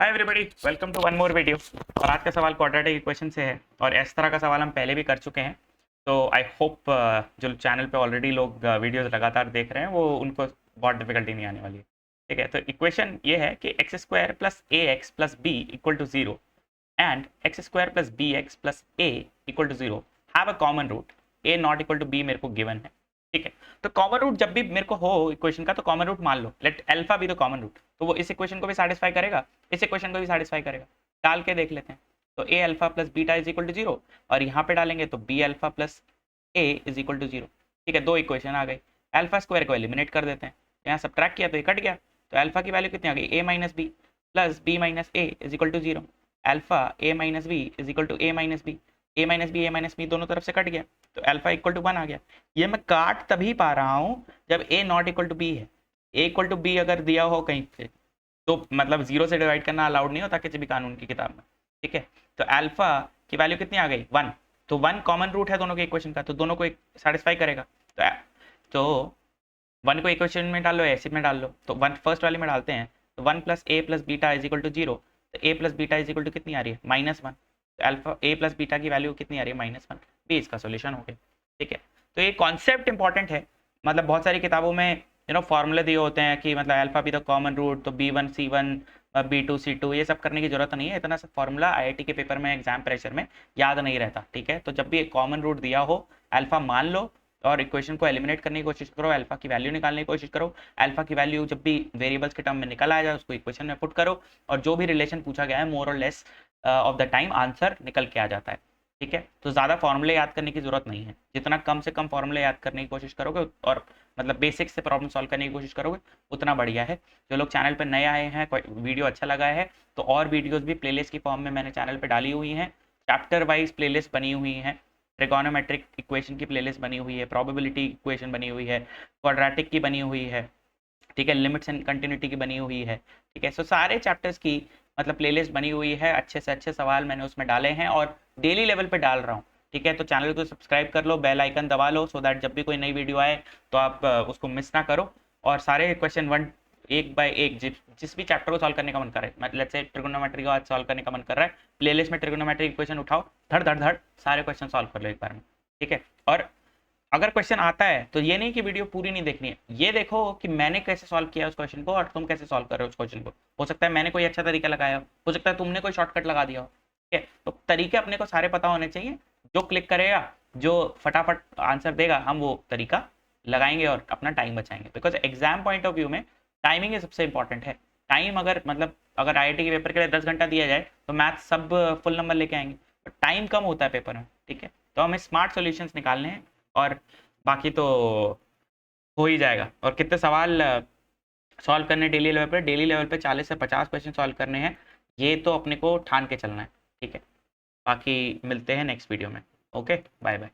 Hi everybody, welcome to one more video. और आज का सवाल क्वाड्रेटिक इक्वेशन से है और इस तरह का सवाल हम पहले भी कर चुके हैं। तो आई होप जो चैनल पे ऑलरेडी लोग वीडियोस लगातार देख रहे हैं वो उनको बहुत डिफिकल्टी नहीं आने वाली है। ठीक है, तो इक्वेशन ये है कि x square plus a x plus b equal to zero and x square plus b x plus a equal to zero have a common root a not equal to b मेरे को given है। ठीक है, तो common root जब भी मेरे को हो इक्वेशन का तो कॉमन रूट मान लो, let alpha be the common root, तो वो इस इक्वेशन को भी सेटिस्फाई करेगा, इस इक्वेशन को भी सेटिस्फाई करेगा। डाल के देख लेते हैं। तो A alpha plus beta is equal to zero और यहाँ पे डालेंगे तो B alpha plus A is equal to zero. ठीक है, दो इक्वेशन आ गई। अल्फा स्क्वायर को एलिमिनेट कर देते हैं, यहाँ सब्ट्रैक्ट किया तो ये कट गया। तो अल्फा की वैल्यू कितनी आ गई, A minus B plus B minus A is equal to zero. Alpha A minus B is equal to A minus B, A minus B दोनों तरफ से कट गया तो अल्फा इक्वल टू वन आ गया। ये मैं काट तभी पा रहा हूँ जब A not equal to B है। ए इक्वल टू बी अगर दिया हो कहीं पे तो मतलब जीरो से डिवाइड करना अलाउड नहीं होता किसी भी कानून की किताब में। ठीक है, तो अल्फा की वैल्यू कितनी आ गई, वन। तो वन कॉमन रूट है दोनों के इक्वेशन का, तो दोनों को सेटिस्फाई करेगा। तो वन को इक्वेशन में डाल लो, ऐसे में डाल लो। तो वन फर्स्ट वाले में डालते हैं तो one plus A plus beta is equal to zero. तो A plus beta is equal to कितनी आ रही है, माइनस वन। तो अल्फा ए प्लस बीटा की वैल्यू कितनी आ रही है, माइनस वन। बी इसका सोल्यूशन हो गया। ठीक है, तो ये कॉन्सेप्ट इंपॉर्टेंट है। मतलब बहुत सारी किताबों में फॉर्मूले दिए होते हैं कि मतलब alpha be the common root, तो B one C one B two C two, ये सब करने की जरूरत नहीं है। इतना सब फॉर्मूला आईआईटी के पेपर में एग्जाम प्रेशर में याद नहीं रहता। ठीक है, तो जब भी एक कॉमन रूट दिया हो अल्फा मान लो और इक्वेशन को एलिमिनेट करने की कोशिश करो, अल्फा की वैल्यू निकालने की कोशिश करो। अल्फा की वैल्यू जब भी वेरिएबल्स के टर्म में निकल आ जाए उसको इक्वेशन में पुट करो और जो भी रिलेशन पूछा गया है मोर और less of the time answer निकल के आ जाता है। ठीक है, तो ज़्यादा फॉर्मूले याद करने की जरूरत नहीं है। जितना कम से कम फॉर्मूले याद करने की कोशिश करोगे और मतलब बेसिक्स से प्रॉब्लम सॉल्व करने की कोशिश करोगे उतना बढ़िया है। जो लोग चैनल पर नए आए हैं, कोई वीडियो अच्छा लगा है तो और वीडियोस भी प्लेलिस्ट की फॉर्म में मैंने चैनल पर डाली हुई हैं। चैप्टर वाइज प्लेलिस्ट बनी हुई हैं, ट्रिगोनोमेट्रिक इक्वेशन की प्लेलिस्ट बनी हुई है, प्रोबेबिलिटी इक्वेशन बनी हुई है, क्वाड्रेटिक की बनी हुई है। ठीक है, लिमिट्स एंड कंटिन्यूटी की बनी हुई है। ठीक है, सो सारे चैप्टर्स की मतलब प्लेलिस्ट बनी हुई है। अच्छे से अच्छे सवाल मैंने उसमें डाले हैं और डेली लेवल पे डाल रहा हूँ। ठीक है, तो चैनल को सब्सक्राइब कर लो, बेल आइकन दबा लो सो दैट जब भी कोई नई वीडियो आए तो आप उसको मिस ना करो। और सारे क्वेश्चन वन एक बाय एक जिस भी चैप्टर को सॉल्व करने का मन कर रहा है, मतलब से ट्रिगोनोमेट्री को आज सॉल्व करने का मन कर रहा है, प्लेलिस्ट में ट्रिगोनोमेट्री इक्वेशन उठाओ, धड़ धड़ धड़ सारे क्वेश्चन सॉल्व कर लो एक बार में। ठीक है, और अगर क्वेश्चन आता है तो ये नहीं कि वीडियो पूरी नहीं देखनी है, ये देखो कि मैंने कैसे सॉल्व किया उस क्वेश्चन को और तुम कैसे सॉल्व कर रहे हो उस क्वेश्चन को। हो सकता है मैंने कोई अच्छा तरीका लगाया हो सकता है तुमने कोई शॉर्टकट लगा दिया हो। ठीक है, तो तरीके अपने को सारे पता होने चाहिए। जो क्लिक करेगा, जो फटाफट आंसर देगा, हम वो तरीका लगाएंगे और अपना टाइम बचाएंगे। Because exam point of view में टाइमिंग सबसे इंपॉर्टेंट है। टाइम अगर मतलब अगर आईआईटी के पेपर के लिए 10 घंटा दिया जाए तो मैथ सब फुल नंबर लेके आएंगे, टाइम कम होता है पेपर में। ठीक है, तो हमें स्मार्ट सॉल्यूशंस निकालने हैं और बाकी तो हो ही जाएगा। और कितने सवाल सॉल्व करने डेली लेवल पे 40 से 50 क्वेश्चन सॉल्व करने हैं, ये तो अपने को ठान के चलना है। ठीक है, बाकी मिलते हैं नेक्स्ट वीडियो में। Okay, bye bye.